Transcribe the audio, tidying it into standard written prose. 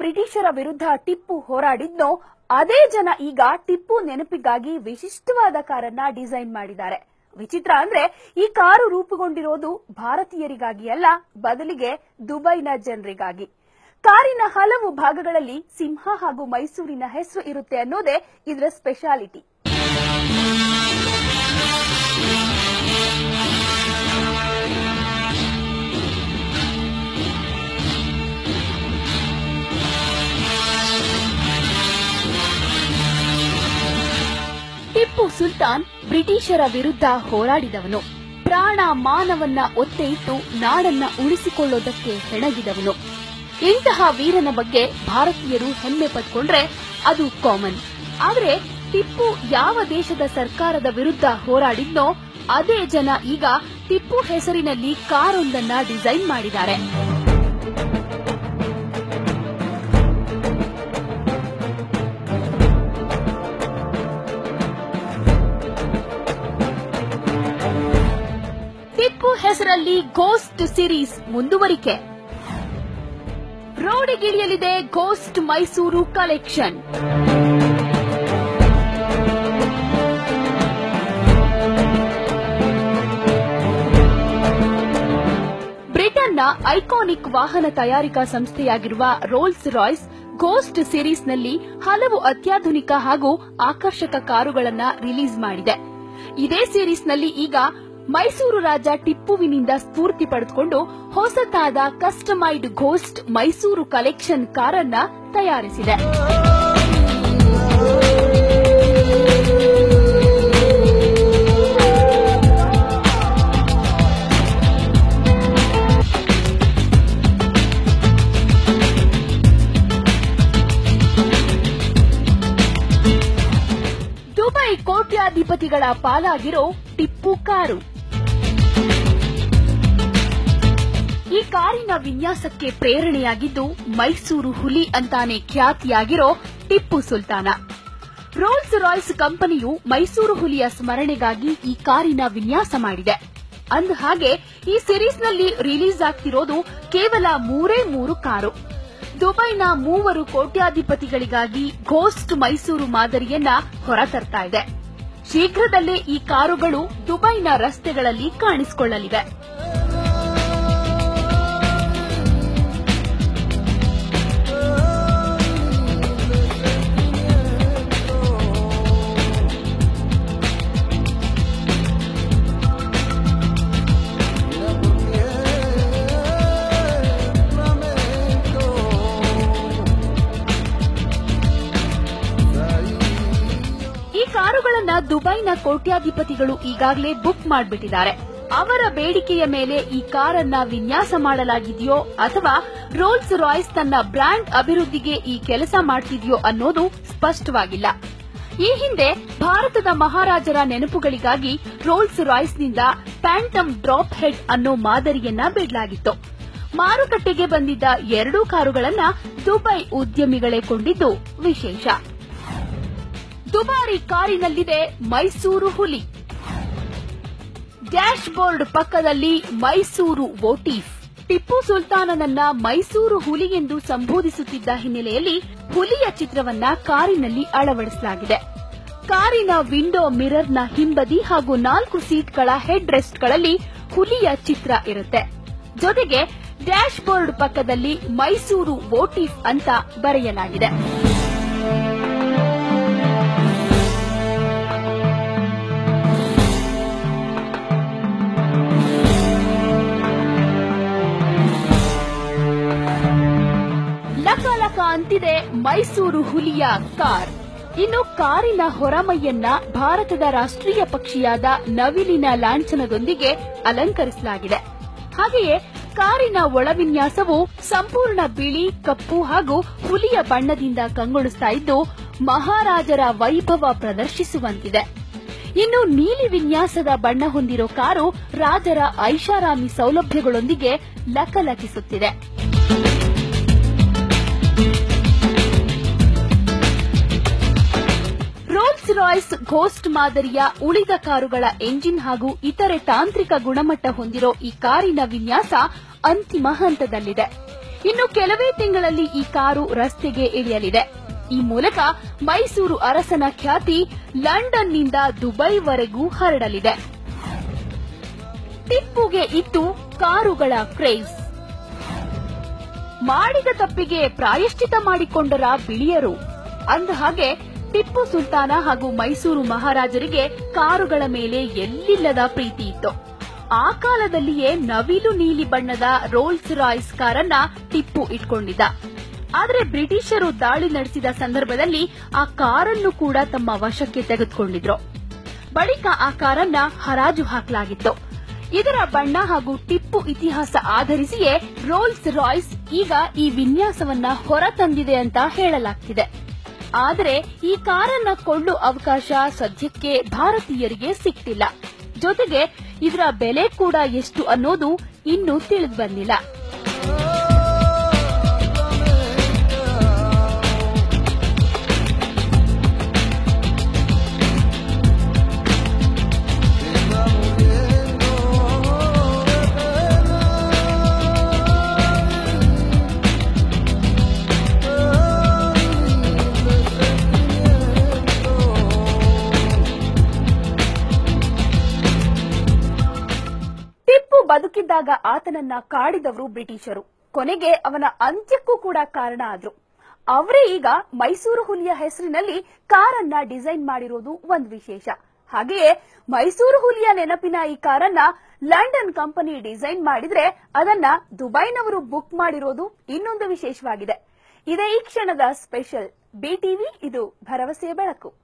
ಬ್ರಿಟಿಷರ ವಿರುದ್ಧ ಟಿಪ್ಪು ಹೋರಾಡಿದ್ನೋ ಅದೇ ಜನ ಈಗ ಟಿಪ್ಪು ನೆನಪಿಗಾಗಿ ವಿಶಿಷ್ಟವಾದ ಕಾರನ್ನ ಡಿಸೈನ್ ಮಾಡಿದ್ದಾರೆ. ವಿಚಿತ್ರ ಅಂದ್ರೆ ಈ ಕಾರು ರೂಪುಗೊಂಡಿರೋದು ಭಾರತೀಯರಿಗಾಗಿ ಅಲ್ಲ, ಬದಲಿಗೆ ದುಬೈನ ಜನರಿಗಾಗಿ. ಕಾರಿನ ಹಲವು ಭಾಗಗಳಲ್ಲಿ ಸಿಂಹ ಹಾಗೂ ಮೈಸೂರಿನ ಹೆಸರು ಇರುತ್ತೆ ಅನ್ನೋದೇ ಇದರ ಸ್ಪೆಷಾಲಿಟಿ. ಟಿಪ್ಪು ಸುಲ್ತಾನ್ ಬ್ರಿಟಿಷರ ವಿರುದ್ಧ ಹೋರಾಡಿದವನು. ಪ್ರಾಣ ಮಾನವನ್ನ ಒತ್ತೆ ಇಟ್ಟು ನಾಡನ್ನ ಉಳಿಸಿಕೊಳ್ಳೋದಕ್ಕೆ ಹೆಣಗಿದವನು. ಇಂತಹ ವೀರನ ಬಗ್ಗೆ ಭಾರತೀಯರು ಹೆಮ್ಮೆ ಪಟ್ಕೊಂಡ್ರೆ ಅದು ಕಾಮನ್. ಆದರೆ ಟಿಪ್ಪು ಯಾವ ದೇಶದ ಸರ್ಕಾರದ ವಿರುದ್ಧ ಹೋರಾಡಿದ್ನೋ ಅದೇ ಜನ ಈಗ ಟಿಪ್ಪು ಹೆಸರಿನಲ್ಲಿ ಕಾರೊಂದನ್ನ ಡಿಸೈನ್ ಮಾಡಿದ್ದಾರೆ. ಟಿಪ್ಪು ಹೆಸರಲ್ಲಿ ಗೋಸ್ಟ್ ಸಿರೀಸ್ ಮುಂದುವರಿಕೆ. ರೋಡಿಗಿಳಿಯಲಿದೆ ಗೋಸ್ಟ್ ಮೈಸೂರು ಕಲೆಕ್ಷನ್. ಬ್ರಿಟನ್ನ ಐಕಾನಿಕ್ ವಾಹನ ತಯಾರಿಕಾ ಸಂಸ್ಥೆಯಾಗಿರುವ ರೋಲ್ಸ್ ರಾಯ್ಸ್ ಗೋಸ್ಟ್ ಸಿರೀಸ್ನಲ್ಲಿ ಹಲವು ಅತ್ಯಾಧುನಿಕ ಹಾಗೂ ಆಕರ್ಷಕ ಕಾರುಗಳನ್ನು ರಿಲೀಸ್ ಮಾಡಿದೆ. ಇದೇ ಸಿರೀಸ್ನಲ್ಲಿ ಈಗ ಮೈಸೂರು ರಾಜ ಟಿಪ್ಪುವಿನಿಂದ ಸ್ಫೂರ್ತಿ ಪಡೆದುಕೊಂಡು ಹೊಸತಾದ ಕಸ್ಟಮೈಡ್ ಗೋಸ್ಟ್ ಮೈಸೂರು ಕಲೆಕ್ಷನ್ ಕಾರನ್ನ ತಯಾರಿಸಿದೆ. ದುಬೈ ಕೋಟ್ಯಾಧಿಪತಿಗಳ ಪಾಲಾಗಿರೋ ಟಿಪ್ಪು ಕಾರು. ಈ ಕಾರಿನ ವಿನ್ಯಾಸಕ್ಕೆ ಪ್ರೇರಣೆಯಾಗಿದ್ದು ಮೈಸೂರು ಹುಲಿ ಅಂತಾನೆ ಖ್ಯಾತಿಯಾಗಿರೋ ಟಿಪ್ಪು ಸುಲ್ತಾನ. ರೋಲ್ಸ್ ರಾಯ್ಸ್ ಕಂಪನಿಯು ಮೈಸೂರು ಹುಲಿಯ ಸ್ಮರಣೆಗಾಗಿ ಈ ಕಾರಿನ ವಿನ್ಯಾಸ ಮಾಡಿದೆ. ಅಂದಹಾಗೆ ಈ ಸಿರೀಸ್ನಲ್ಲಿ ರಿಲೀಸ್ ಆಗ್ತಿರೋದು ಕೇವಲ 3 ಕಾರು. ದುಬೈನ 3 ಕೋಟ್ಯಾಧಿಪತಿಗಳಿಗಾಗಿ ಗೋಸ್ಟ್ ಮೈಸೂರು ಮಾದರಿಯನ್ನ ಹೊರತರ್ತಾ ಇದೆ. ಶೀಘ್ರದಲ್ಲೇ ಈ ಕಾರುಗಳು ದುಬೈನ ರಸ್ತೆಗಳಲ್ಲಿ ಕಾಣಿಸಿಕೊಳ್ಳಲಿವೆ. ಕಾರುಗಳನ್ನ ದುಬೈನ ಕೋಟ್ಯಾಧಿಪತಿಗಳು ಈಗಾಗಲೇ ಬುಕ್ ಮಾಡಿಬಿಟ್ಟಿದ್ದಾರೆ. ಅವರ ಬೇಡಿಕೆಯ ಮೇಲೆ ಈ ಕಾರನ್ನ ವಿನ್ಯಾಸ ಮಾಡಲಾಗಿದೆಯೋ ಅಥವಾ ರೋಲ್ಸ್ ರಾಯ್ಸ್ ತನ್ನ ಬ್ರ್ಯಾಂಡ್ ಅಭಿವೃದ್ಧಿಗೆ ಈ ಕೆಲಸ ಮಾಡ್ತಿದೆಯೋ ಅನ್ನೋದು ಸ್ಪಷ್ಟವಾಗಿಲ್ಲ. ಈ ಹಿಂದೆ ಭಾರತದ ಮಹಾರಾಜರ ನೆನಪುಗಳಿಗಾಗಿ ರೋಲ್ಸ್ ರಾಯ್ಸ್ನಿಂದ ಪ್ಯಾಂಟಮ್ ಡ್ರಾಪ್ ಹೆಡ್ ಅನ್ನೋ ಮಾದರಿಯನ್ನ ಬಿಡಲಾಗಿತ್ತು. ಮಾರುಕಟ್ಟೆಗೆ ಬಂದಿದ್ದ 2 ಕಾರುಗಳನ್ನ ದುಬೈ ಉದ್ಯಮಿಗಳೇ ಕೊಂಡಿದ್ದು ವಿಶೇಷ. ದುಬಾರಿ ಕಾರಿನಲ್ಲಿದೆ ಮೈಸೂರು ಹುಲಿ. ಡ್ಯಾಶ್ ಬೋರ್ಡ್ ಪಕ್ಕದಲ್ಲಿ ಮೈಸೂರು ವೋಟೀಫ್. ಟಿಪ್ಪು ಸುಲ್ತಾನನನ್ನ ಮೈಸೂರು ಹುಲಿ ಎಂದು ಸಂಬೋಧಿಸುತ್ತಿದ್ದ ಹಿನ್ನೆಲೆಯಲ್ಲಿ ಹುಲಿಯ ಚಿತ್ರವನ್ನ ಕಾರಿನಲ್ಲಿ ಅಳವಡಿಸಲಾಗಿದೆ. ಕಾರಿನ ವಿಂಡೋ ಮಿರರ್ನ ಹಿಂಬದಿ ಹಾಗೂ 4 ಸೀಟ್ಗಳ ಹೆಡ್ ರೆಸ್ಟ್ಗಳಲ್ಲಿ ಹುಲಿಯ ಚಿತ್ರ ಇರುತ್ತೆ. ಜೊತೆಗೆ ಡ್ಯಾಶ್ ಬೋರ್ಡ್ ಪಕ್ಕದಲ್ಲಿ ಮೈಸೂರು ವೋಟೀಫ್ ಅಂತ ಬರೆಯಲಾಗಿದೆ. ಲಕ ಅಂತಿದೆ ಮೈಸೂರು ಹುಲಿಯ ಕಾರ್. ಇನ್ನು ಕಾರಿನ ಹೊರಮೈಯನ್ನ ಭಾರತದ ರಾಷ್ಟ್ರೀಯ ಪಕ್ಷಿಯಾದ ನವಿಲಿನ ಲಾಂಛನದೊಂದಿಗೆ ಅಲಂಕರಿಸಲಾಗಿದೆ. ಹಾಗೆಯೇ ಕಾರಿನ ಒಳವಿನ್ಯಾಸವು ಸಂಪೂರ್ಣ ಬಿಳಿ, ಕಪ್ಪು ಹಾಗೂ ಹುಲಿಯ ಬಣ್ಣದಿಂದ ಕಂಗೊಳಿಸ್ತಾ ಇದ್ದು ಮಹಾರಾಜರ ವೈಭವ ಪ್ರದರ್ಶಿಸುವಂತಿದೆ. ಇನ್ನು ನೀಲಿ ವಿನ್ಯಾಸದ ಬಣ್ಣ ಹೊಂದಿರೋ ಕಾರು ರಾಜರ ಐಷಾರಾಮಿ ಸೌಲಭ್ಯಗಳೊಂದಿಗೆ ಲಕಲಕಿಸುತ್ತಿದೆ. ರೋಲ್ಸ್ ರಾಯ್ಸ್ ಗೋಸ್ಟ್ ಮಾದರಿಯ ಉಳಿದ ಕಾರುಗಳ ಎಂಜಿನ್ ಹಾಗೂ ಇತರೆ ತಾಂತ್ರಿಕ ಗುಣಮಟ್ಟ ಹೊಂದಿರೋ ಈ ಕಾರಿನ ವಿನ್ಯಾಸ ಅಂತಿಮ ಹಂತದಲ್ಲಿದೆ. ಇನ್ನು ಕೆಲವೇ ತಿಂಗಳಲ್ಲಿ ಈ ಕಾರು ರಸ್ತೆಗೆ ಇಳಿಯಲಿದೆ. ಈ ಮೂಲಕ ಮೈಸೂರು ಅರಸನ ಖ್ಯಾತಿ ಲಂಡನ್ನಿಂದ ದುಬೈವರೆಗೂ ಹರಡಲಿದೆ. ಟಿಪ್ಪುಗೆ ಇತ್ತು ಕಾರುಗಳ ಕ್ರೇಜ್. ಮಾಡಿದ ತಪ್ಪಿಗೆ ಪ್ರಾಯಶ್ಚಿತ ಮಾಡಿಕೊಂಡರ ಬಿಳಿಯರು. ಅಂದಹಾಗೆ ಟಿಪ್ಪು ಸುಲ್ತಾನ ಹಾಗೂ ಮೈಸೂರು ಮಹಾರಾಜರಿಗೆ ಕಾರುಗಳ ಮೇಲೆ ಎಲ್ಲಿಲ್ಲದ ಪ್ರೀತಿ ಇತ್ತು. ಆ ಕಾಲದಲ್ಲಿಯೇ ನವಿಲು ನೀಲಿ ಬಣ್ಣದ ರೋಲ್ಸ್ ರಾಯ್ಸ್ ಕಾರನ್ನ ಟಿಪ್ಪು ಇಟ್ಕೊಂಡಿದ್ದ. ಆದರೆ ಬ್ರಿಟಿಷರು ದಾಳಿ ನಡೆಸಿದ ಸಂದರ್ಭದಲ್ಲಿ ಆ ಕಾರನ್ನು ಕೂಡ ತಮ್ಮ ವಶಕ್ಕೆ ತೆಗೆದುಕೊಂಡಿದ್ರು. ಬಳಿಕ ಆ ಕಾರನ್ನ ಹರಾಜು ಹಾಕಲಾಗಿತ್ತು. ಇದರ ಬಣ್ಣ ಹಾಗೂ ಟಿಪ್ಪು ಇತಿಹಾಸ ಆಧರಿಸಿಯೇ ರೋಲ್ಸ್ ರಾಯ್ಸ್ ಈಗ ಈ ವಿನ್ಯಾಸವನ್ನ ಹೊರತಂದಿದೆ ಅಂತ ಹೇಳಲಾಗ್ತಿದೆ. ಆದರೆ ಈ ಕಾರನ್ನ ಕೊಳ್ಳೋ ಅವಕಾಶ ಸದ್ಯಕ್ಕೆ ಭಾರತೀಯರಿಗೆ ಸಿಕ್ತಿಲ್ಲ. ಜೊತೆಗೆ ಇದರ ಬೆಲೆ ಕೂಡ ಎಷ್ಟು ಅನ್ನೋದು ಇನ್ನೂ ತಿಳಿದು ಬಂದಿಲ್ಲ. ಬದುಕಿದ್ದಾಗ ಆತನನ್ನ ಕಾಡಿದವರು ಬ್ರಿಟಿಷರು. ಕೊನೆಗೆ ಅವನ ಅಂತ್ಯಕ್ಕೂ ಕೂಡ ಕಾರಣ ಆದ್ರು. ಅವರೇ ಈಗ ಮೈಸೂರು ಹುಲಿಯ ಹೆಸರಿನಲ್ಲಿ ಕಾರನ್ನ ಡಿಸೈನ್ ಮಾಡಿರೋದು ಒಂದು ವಿಶೇಷ. ಹಾಗೆಯೇ ಮೈಸೂರು ಹುಲಿಯ ನೆನಪಿನ ಈ ಕಾರನ್ನ ಲಂಡನ್ ಕಂಪನಿ ಡಿಸೈನ್ ಮಾಡಿದ್ರೆ ಅದನ್ನ ದುಬೈನವರು ಬುಕ್ ಮಾಡಿರೋದು ಇನ್ನೊಂದು ವಿಶೇಷವಾಗಿದೆ. ಇದೇ ಈ ಕ್ಷಣದ ಸ್ಪೆಷಲ್. ಬಿಟಿವಿ, ಇದು ಭರವಸೆಯ ಬೆಳಕು.